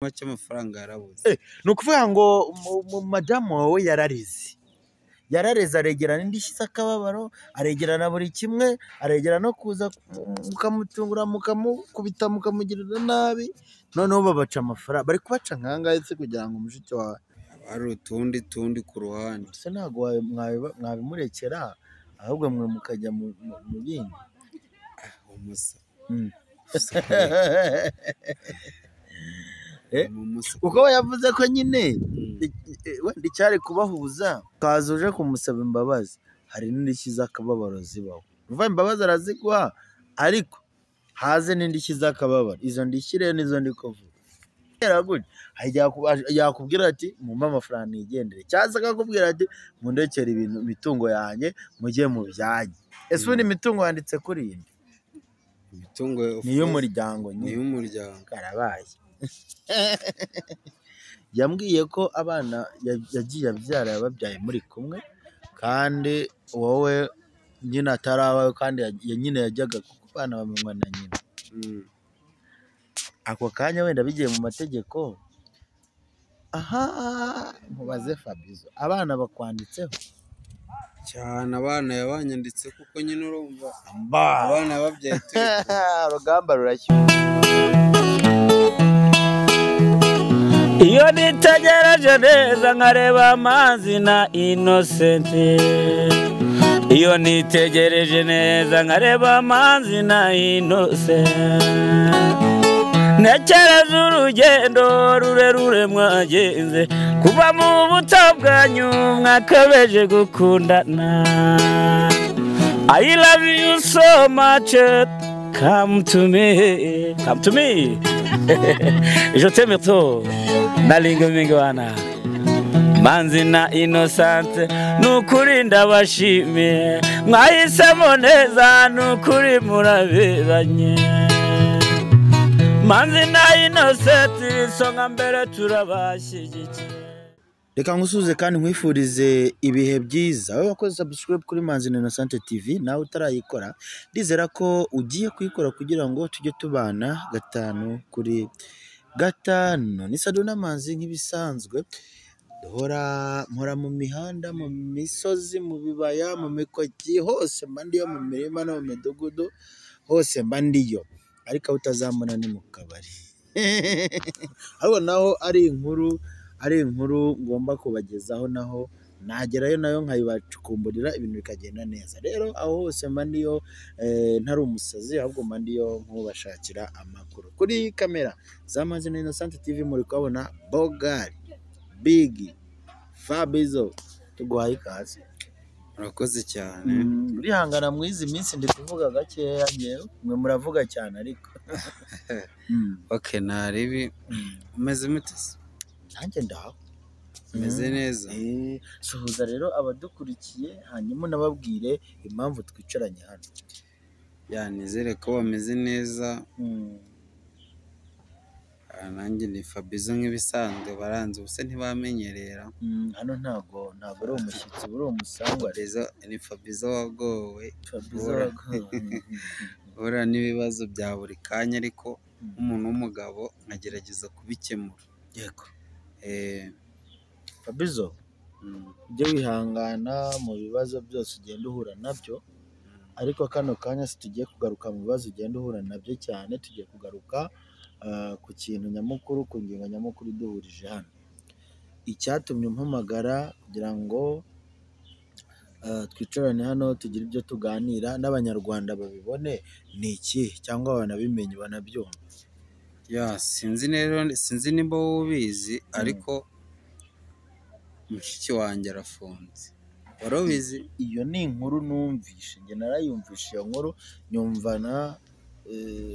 make amafaranga yarabuze. Ni ukuvuga ngo madamu wawe yarareze aregera n'indishyi z'akababaro, aregera na buri kimwe, aregera no kuza mukamutungura mukamukubita mukamugirira nabi, noneho babaca amafaranga. Bari kubaca nkangahe se kugira ngo mushiki wawe? Hari utundi ku ruhande. Se ntabwo mwabimurekera ahubwo mwe mukajya mu bindi. Umusa. Kuko we yavuze ko nyine wenda icyari kubahuza kaza uje kumusaba imbabazi, hari n'indishyi z'akababaro zibaho. Uva imbabazi araziguha ariko haze n'indishyi z'akababaro. Izo ndishyi rero nizo ndi kuvuga. Yakubwira ati mumpe amafaranga nigendere, cyangwa se akakubwira ati mundekere ibintu imitungo yanjye mujye mu byanjye. Ese ubundi imitungo yanditse kuri iyi imitungo ni iy'umuryango nyine. Ni iy'umuryango. Karabaye. Yambwiye ko abana yagiye abyara yababyaye muri kumwe, kandi wowe nyine atari abawe, kandi nyine yajyaga ku bana bamenywa na nyina. Ako kanya wenda bigiye mu mategeko, mubaze Fabizo, abana bakwanditseho cyane. Abana yabanyanditse kuko nyine urumva abana babyaye turi urugamba rurashyushye. Iyo nitegereje neza nkareba Manzi na Innocent, iyo nitegereje neza nkareba Manzi na Innocent, ntekereza urugendo rurerure mwagenze kuva mu buto bwanyu mwakabeje gukundana. I love you so much, come to me, come to me. Je t'aime trop, nalinga mingi wana. Manzi na Innocent, nukuri ndabashimiye, mwahisemo neza, nukuri muraberanye. Manzi na Innocent, songa mbere turabashyigikiye. Reka ngusuze kandi nkwifurize ibihe byiza. Wowe wakoze subscribe kuri Manzi na Innocent TV, nawe utarayikora ndizera ko ugiye kuyikora kugira ngo tujye tubana 5 kuri 5. Ni Sado na Manzi nk'ibisanzwe, mpora mu mihanda, mu misozi, mu bibaya, mu mikoki, hose mba ndiyo, mu mirima no mu midugudu, hose mba ndiyo. Ariko utazambona ni mu kabari. Ahubwo naho ari inkuru ngomba kubagezaho, naho nagerayo nayo nkayibacukumburira ibintu bikagenda neza. Rero aho hose mba ndiyo, ntari umusazi, ahubwo mba ndiyo nkubashakira amakuru. Kuri kamera za Manzi na Innocent TV muri kubona Bogali, Big, Fabizo, tuguhaye ikaze. Murakoze cyane. Urihangana mu izi minsi ndi kuvuga gakeya, nyewe mwe muravuga cyane ariko. Okay, naribi umeze mutese? Nanjye ndaho umeze neza. Suhuza rero abadukurikiye, hanyuma nababwire impamvu twicaranye hano. Nizere ko bameze neza. Nanjye ni Fabizo nk'ibisanzwe, baranze ubuse ntibamenyerera. Hano ntabwo ari umushyitsi, uri umusangwa. Ni Fabizo wagowe, uhura n'ibibazo bya buri kanya, ariko nk'umuntu w'umugabo nkagerageza kubikemura. Yego. Fabizo, ujye wihangana mu bibazo byose ugenda uhura nabyo, ariko kano kanya si tugiye kugaruka mu bibazo ugenda uhura nabyo cyane, tugiye kugaruka ku kintu nyamukuru, ku ngingo nyamukuru duhurije hano. Icyatumye umpamagara kugira ngo twicarane hano tugire ibyo tuganira n'abanyarwanda babibone ni iki, cyangwa banabimenye banabyumva? Sinzi nimba wowe ubizi, ariko mushiki wanjye arafunze. Wari ubizi? Iyo ni inkuru numvishe, njye narayumvishe iyo nkuru, nyumvana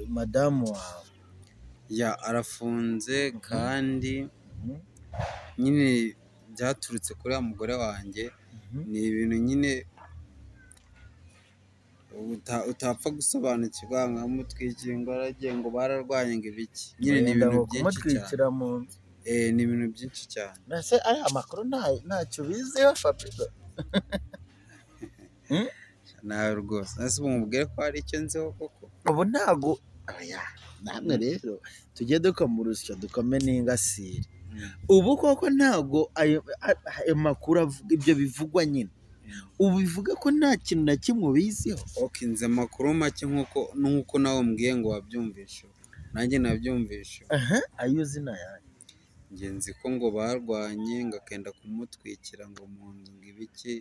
madamu wawe. Arafunze, kandi nyine byaturutse kuri wa mugore wanjye. Ni ibintu nyine utapfa gusobanukirwa, nkamutwikira ngo aragiye ngo bararwanye ngo ibiki. Nyine ni ibintu byinshi cyane. Ni ibintu byinshi cyane. Nase ari amakuru ntacyo bizeho Fabizo. Nawe rwose nase mubwire ko hari icyo nziho koko. Ubu ntago namwe rero tujye dukoma urusyo dukome n'ingasire. Ubu koko ntabwo ayo makuru avuga ibyo bivugwa nyine, ubu bivuga ko nta kintu na kimwe ubiziho. nzi amakuru make nk'uko nawe umbwiye ngo wabyumvishe, nanjye nabyumvishe. Ayo uzi nayahe? Njye nzi ko ngo barwanye ngo akenda kumutwikira ngo mu nzu ngo ibiki,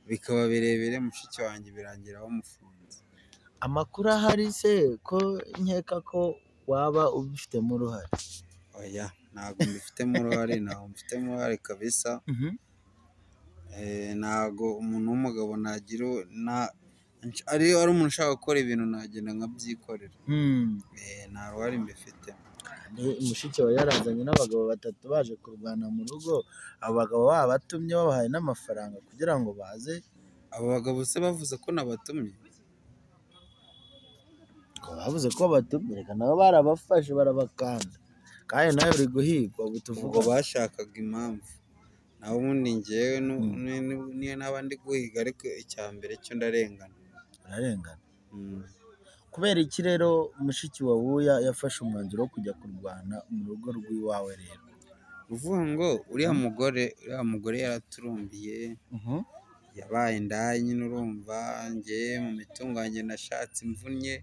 bikaba birebire, mushiki wanjye birangira bamufunze. Amakuru ahari se ko nkeka ko waba ubifitemo uruhare? Oya, ntabwo mbifitemo uruhare kabisa. Ntabwo umuntu w'umugabo nagira ari umuntu ushaka gukora ibintu nagenda nkabyikorera. Nta ruhare mbifitemo. Mushiki wawe yarazanye n'abagabo 3 baje kurwana mu rugo, abagabo babatumye babahaye n'amafaranga kugira ngo baze. Abo bagabo se bavuze ko nabatumye? Bavuze ko batumye, reka nabo barabafashe barabakanda, kandi nawe uri guhigwa. Ubu tuvuga bashakaga impamvu, naho ubundi njyewe niyo naba ndi guhiga, ariko icya mbere cyo ndarengana. Kubera iki rero mushiki wawe yafashe umwanzuro wo kujya kurwana mu rugo rw'iwawe? Rero uvuga ngo uriya mugore yaraturumbiye, yabaye indaya nyine. Urumva njye mu mitungo yanjye nashatse imvunnye,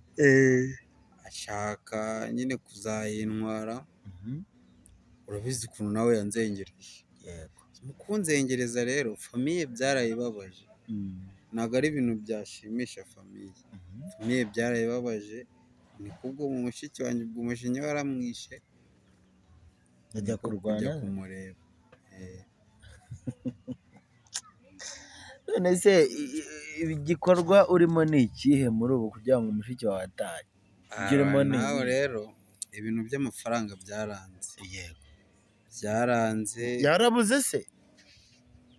ashaka nyine kuzayintwara. Urabizi ukuntu nawe yanzengereje. Mu kunzengereza rero famiye byarayibabaje, ntabwo ari ibintu byashimisha famiye. Famiye byarayibabaje, ni kubwo mu mushiki wanjye ubwo umujinya waramwishe, ajya kurwana kumureba. None se igikorwa urimo ni ikihe muri ubu kugira ngo umushiki wawe atahe? Nawe rero ibintu by'amafaranga byaranze. Byaranze. Yarabuze se?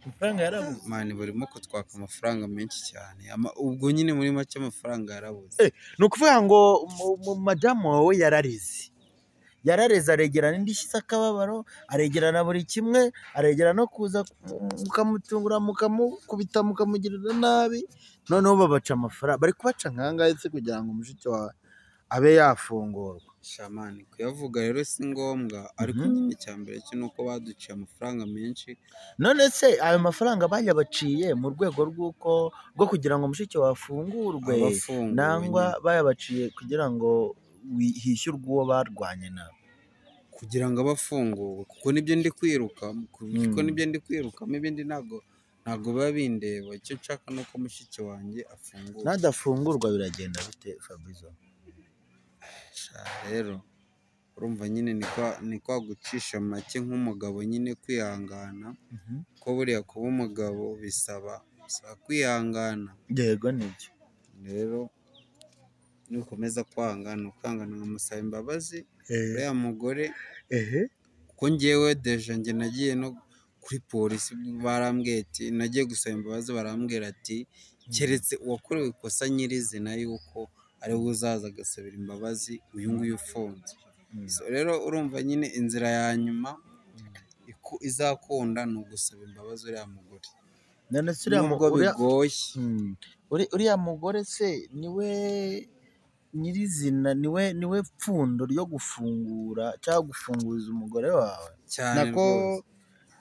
Amafaranga yarabuze? Mani barimo kutwaka amafaranga menshi cyane. Ubwo nyine muri make amafaranga yarabuze. Ni ukuvuga ngo madamu wawe yarareze aregera n'indishyi z'akababaro, aregera na buri kimwe, aregera no kuza mukamutungura, mukamukubita, mukamugirira nabi, noneho babaca amafaranga. Bari kubaca nkangahe se kugira ngo umushiki wawe abe yafungurwa? Shamani, kuyavuga rero si ngombwa, ariko nyine icya mbere cyo nuko baduciye amafaranga menshi. None se ayo mafaranga bayabaciye mu rwego rwo kugira ngo mushiki wawe afungurwe, nangwa bayabaciye kugira ngo hishyurwe uwo barwanye nawe? Kugira ngo abafunguwe, kuko nibyo ndi kwirukamo, ibindi ntabwo biba bindeba. Icyo nshaka ni uko mushiki wanjye afungurwa. Nadafungurwa biragenda bite Fabrizo? Rero urumva nyine ni kwa gucisha make nk'umugabo, nyine kwihangana, ko buriya kuba umugabo bisaba kwihangana. Yego nibyo. Rero nukomeza kwangana nkamusaba imbabazi uriya mugore, kuko njyewe deja njye nagiye no kuri polisi, barambwiye ati nagiye gusaba imbabazi, barambwira ati keretse uwakorewe ikosa nyirizina yuko ari we uzaza agasabira imbabazi uyu nguyu ufunze. Rero urumva nyine inzira ya nyuma izakunda ni ugusaba imbabazi uriya mugore. Nubwo bigoye. Uriya mugore se niwe nyirizina, niwe pfundo ryo gufungura cyangwa gufunguza umugore wawe cyane rwose,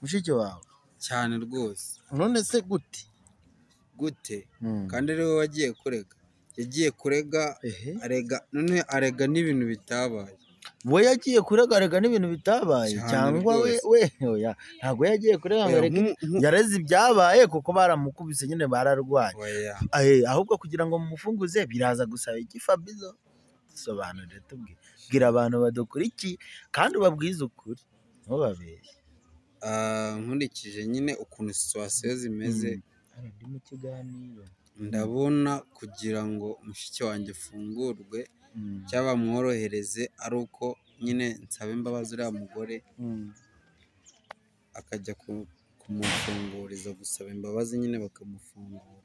mushiki wawe? Cyane rwose. None se gute? Kandi rero wagiye kurega, yagiye kurega arega n'ibintu bitabaye. We yagiye kurega arega n'ibintu bitabaye, cyangwa we ntabwo yagiye kurega ngo yareze ibyabaye, kuko baramukubise nyine bararwanye. Ahubwo kugira ngo mumufunguze biraza gusaba iki Fabrizo? Sobanurire, tubwire, bwira abantu badukurikiye kandi ubabwize ukuri, ntubabeshye. Nkurikije nyine ukuntu situwasiyo zimeze, ndi mu kiganiro, ndabona kugira ngo mushiki wanjye afungurwe cyangwa bamworohereze ari uko nyine nsaba imbabazi uriya mugore, akajya kumufunguriza, gusaba imbabazi nyine bakamufungura,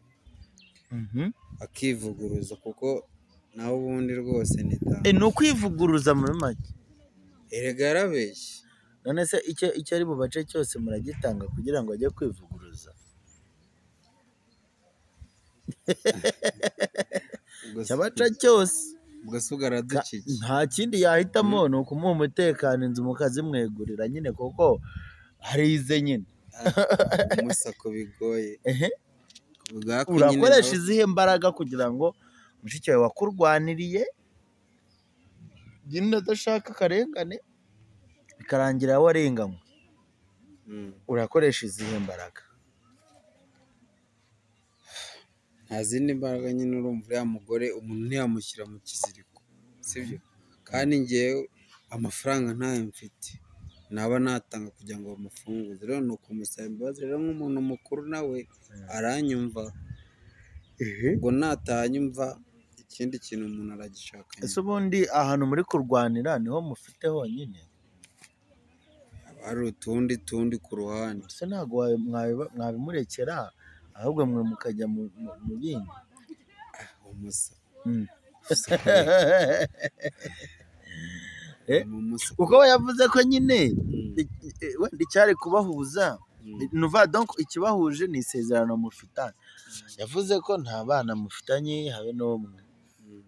akivuguruza, kuko nawe ubundi rwose ni ukwivuguruza muri make. Erega yarabeshye. None se icyo ari bubace cyose muragitanga kugira ngo ajye kwivuguruza? Cyabaca cyose ugasigara duciki. nta kindi yahitamo ni ukumuha umutekano inzu mukazimwegurira nyine kuko harize nyine Umusako bigoye. urakoresha izihe mbaraga kugira ngo mushiki wawe wakurwaniriye nyine adashaka akarengane bikarangira warenganywe, urakoresha izihe mbaraga? Nta zindi mbaraga nyine, urumva uriya mugore umuntu ntiyamushyira mu kiziriko, sibyo? Kandi ngewe amafaranga ntayo mfite naba natanga kugira ngo bamufunguze, rero ni ukumusaba imbabazi. Rero nk'umuntu mukuru nawe aranyumva, ubwo natanyumva ikindi kintu umuntu aragishaka. Ese ubundi ahantu muri kurwanira niho mufite honyine? Hari utundi ku ruhande. Ese ntabwo mwabimurekera ahubwo mwe mukajya mu bindi? Umusa kuko we yavuze ko nyine wenda icyari kubahuza nuva donc ikibahuje ni isezerano mufitanye. Yavuze ko nta bana mufitanye habe n'umwe,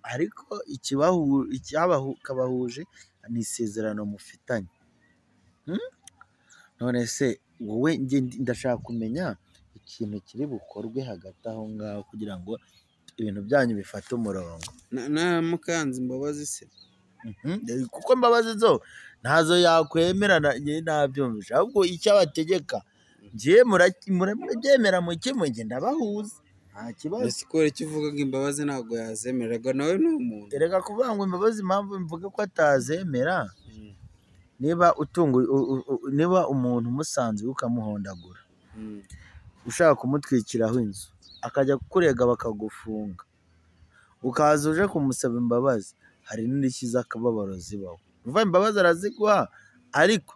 ariko ikabahuje ni isezerano mufitanye. None se wowe ndashaka kumenya ikintu kiri bukorwe hagati aho ngaho kugira ngo ibintu byanyu bifate umurongo. Namukanze imbabazi se? Kuko imbabazi zo ntazo yakwemera, nabyumvisha. Ahubwo icyo abategeka ngiye murabyemera mu kimwe, ngenda bahuza nta kibazo. Ese ko icyo uvuga ngo imbabazi ntabwo yazemeraga, nawe ni umuntu. Erega kuvuga ngo imbabazi, impamvu mvuga ko atazemera, niba umuntu umusanze ukamuhondagura, ushaka kumutwikiraho inzu, akajya kukurega bakagufunga, ukaza uje kumusaba imbabazi, hari n'indishyi z'akababaro zibaho. Uva imbabazi araziguha, ariko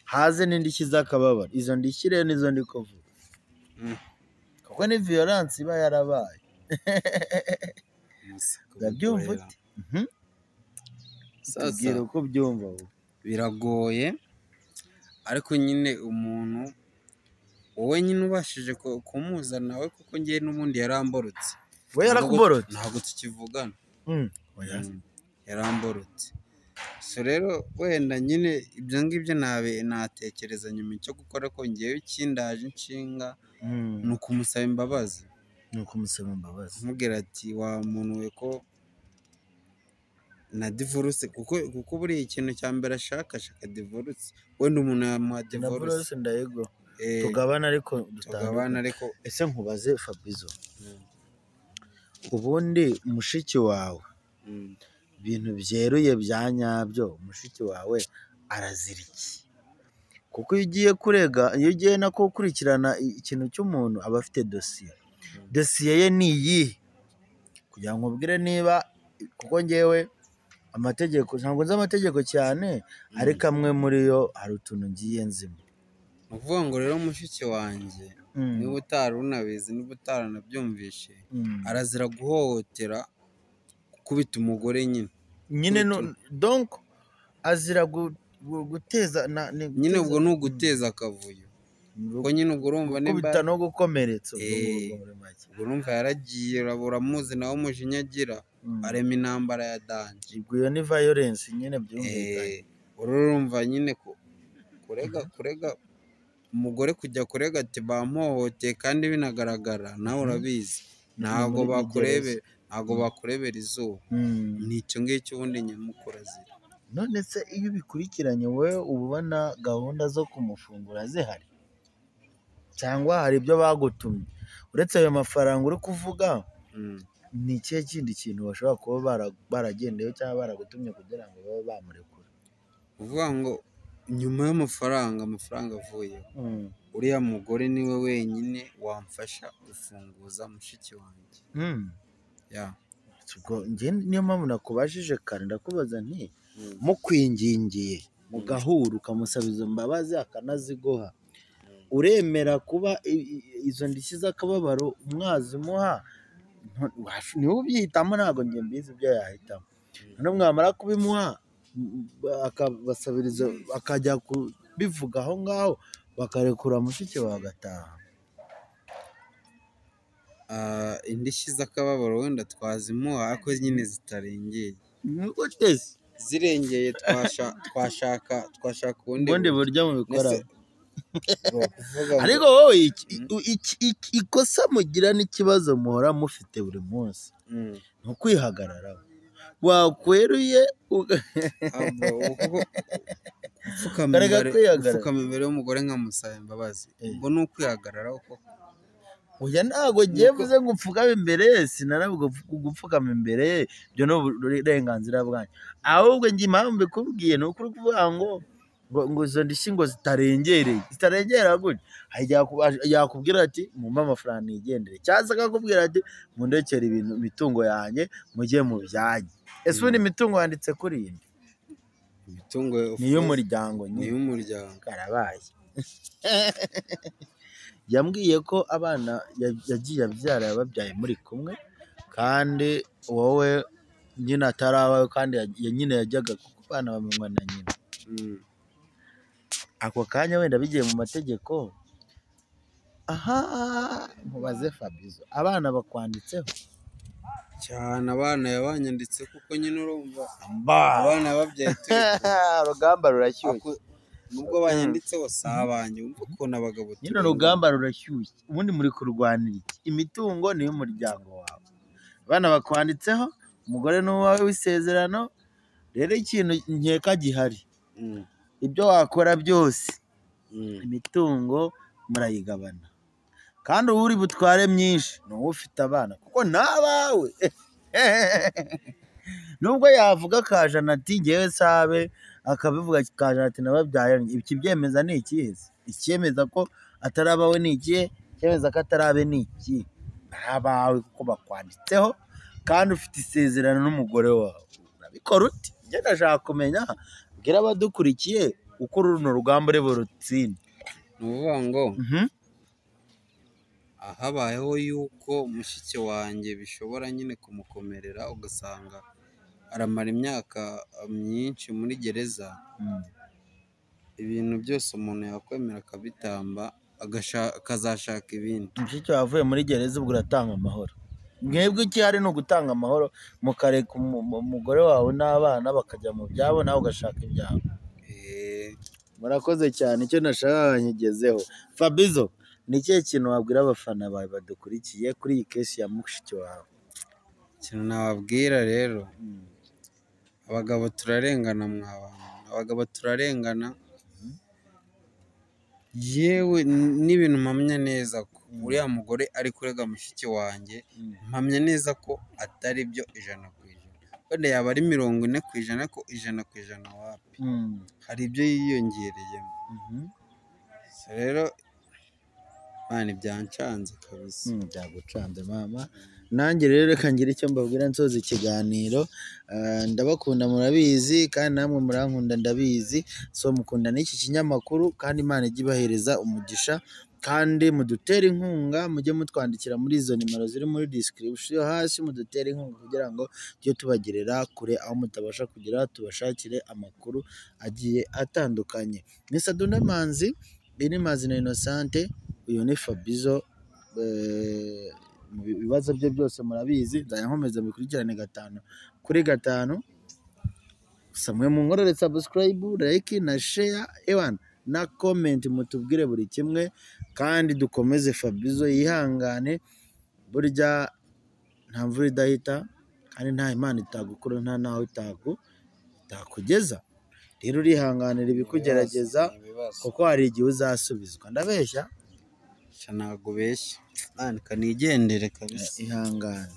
haze n'indishyi z'akababaro. Izo ndishyi rero nizo ndi kuvuga, kuko ni violence iba yarabaye. Urabyumva ute? Tubwire uko byumva. Biragoye, ariko nyine umuntu wowe nyine ubashije kumuzana nawe, kuko ngewe n'ubundi yaramborotse. We yarakuborotse? Ntabwo tukivugana. Yaramborotse. So rero wenda nyine ibyo ngibyo natekereza nyuma icyo gukora, ko ngewe ikindaje inshinga ni ukumusaba imbabazi. Mubwira ati wa muntu we ko na divorce, kuko buriya ikintu cya mbere ashaka divorce. Wenda umuntu yamuha divorce ndayego tugabana ariko tugabana ariko. Ese nkubaze Fabrizo, ubundi mushiki wawe ibintu byeruye bya nyabyo, mushiki wawe arazira iki? Kuko iyo ugiye kurega, iyo ugiye no gukurikirana ikintu cy'umuntu, aba afite dosiye ye ni iyihe, kugira ngo ubwire niba, kuko ngewe amategeko ntabwo nzi amategeko cyane, ariko amwe muri yo hari utuntu ngiye nzimo. Ni ukuvuga ngo rero mushiki wanjye, niba utari unabizi, niba utaranabyumvishe, arazira guhohotera, gukubita umugore nyine donc azira guteza nyine. Ubwo ni uguteza akavuyo, kuko nyine ubwo urumva gukubita no gukomeretsa. ubwo urumva yaragiye, uramuzi nawe umujinya agira, arema intambara ya danje. Iyo ni violence nyine, byumvikanye. Urumva nyine kurega umugore, kujya kurega ati bamuhohoteye kandi binagaragara, nawe urabizi, ntabwo bakurebera izuba. Ni icyo ngicyo ubundi nyamukuru azira. None se iyo ubikurikiranye wowe uba ubona gahunda zo kumufungura zihari, cyangwa hari ibyo bagutumye uretse ayo mafaranga uri kuvuga? Ni ikihe kindi kintu bashobora kuba baragendeyeho cyangwa baragutumye kugira ngo babe bamurekura? Uvuga ngo nyuma y'amafaranga avuyeho, uriya mugore niwe wenyine wamfasha gufunguza mushiki wanjye. Niyo mpamvu nakubajije kare, ndakubaza nti mukwingingiye mugahura ukamusaba izo mbabazi akanaziguha, uremera kuba izo ndishyi z'akababaro mwazimuha? Niwe ubyihitamo, ntabwo njye mbizi ibyo yahitamo. Noneho mwamara kubimuha akabasabiriza, akajya kubivuga aho ngaho, bakarekura mushiki wawe agataha. Indishyi z'akababaro wenda twazimuha, ariko nyine zitarengeye. Guteze zirengeye twashaka ubundi buryo mubikora. kuvuga ngo Ariko wowe ikosa mugira n'ikibazo muhora mufite buri munsi ni ukwihagararaho. Wakweruye gupfukama imbere y'umugore nkamusaba imbabazi, ubwo ni ukwihagararaho koko. Oya ntabwo ngiye vuze ngo upfukame imbere, sinaravuga gupfukama imbere, ibyo ni uburenganzira bwanyu. Ahubwo njye impamvu mbikubwiye ni ukuri kuvuga ngo izo ndishyi ngo zitarengera gutya. Yakubwira ati mumpe amafaranga nigendere, cyangwa se akakubwira ati mundekere imitungo yanjye mujye mu byanyu. Ese ubundi imitungo yanditse kuri iyi Imitungo ni iy'umuryango karabaye. Yambwiye ko abana yagiye abyara yababyaye muri kumwe, kandi wowe nyine atarabawe, kandi nyine yajyaga kuko abana bamenywa na nyina. Ako kanya wenda bigiye mu mategeko, mubaze Fabizo, abana bakwanditseho cyane. Abana yabanyanditse kuko nyine urumva abana babyaye urugamba rurashyushye. nubwo banyanditseho si abanjye, wumva ukuntu abagabo nyine urugamba rurashyushye. Ubundi muri kurwanira iki? Imitungo ni iy'umuryango wawe, abana bakwanditseho, umugore ni uwawe w'isezerano. Rero ikintu nkeka gihari, ibyo wakora byose imitungo murayigabana, kandi uba uri butware myinshi ni uwo ufite abana kuko n'abawe. Nubwo yavuga kajana ati ngewe sabe, akabivuga kajana ati nababyaye, ikibyemeza ni ikihe? Icyemeza ko atarabawe ni ikihe? Icyemeza ko atarabe ni iki? Abawe kuko bakwanditseho, kandi ufite isezerano n'umugore wawe. Urabikora uti? Njye ndashaka kumenya, bwira abadukurikiye uko runo rugamba uri burutsinde. Ni ukuvuga ngo habayeho yuko mushiki wanjye bishobora nyine kumukomerera, ugasanga aramara imyaka myinshi muri gereza. Ibintu byose umuntu yakwemera akabitamba, akazashaka ibindi. Mushiki wawe avuye muri gereza, ubwo uratanga amahoro. Mwebwe ikihari ni ugutanga amahoro, mukareka umugore wawe n'abana bakajya mu byabo, nawe ugashaka ibyabo. Murakoze cyane, icyo nashaka nkigezeho. Fabizo, ni ikihe kintu wabwira abafana bawe badukurikiye kuri iyi kesi ya mushiki wawe? Ikintu nababwira rero, abagabo turarengana mwabantu, abagabo turarengana. Yewe n'ibintu mpamya neza ko uriya mugore ari kurega mushiki wanjye, mpamya neza ko atari byo 100%. Wenda yaba ari 40%, ko 100% wapi, hari ibyo yiyongereyemo. Rero mani byancanze kabisa. Byagucanze mama. Nanjye rero reka ngire icyo mbabwira nsoza ikiganiro. Ndabakunda murabizi, kandi namwe murankunda ndabizi. So mukunda n'iki kinyamakuru, kandi Imana ijye ibahereza umugisha, kandi mudutere inkunga, mujye mutwandikira muri izo nimero ziri muri description hasi, mudutere inkunga kugira ngo tujye tubagerera kure aho mutabasha kugera, tubashakire amakuru agiye atandukanye. Ni Saduna Manzi, iyi ni Mazina Innocent, uyu ni Fabizo. Mu bibazo bye byose murabizi, nzajya nkomeza bikurikirane 5/5. Gusa mwe munkorere subscribe, like na share, na comment, mutubwire buri kimwe, kandi dukomeze Fabizo yihangane. Burya nta mvura idahita, kandi nta Imana itagukura, nta naho itakugeza. Rero urihanganira ibikugerageza, kuko hari igihe uzasubizwa. Ndabeshya? Ntabwo beshya, kanigendere kabisa. Ihangane.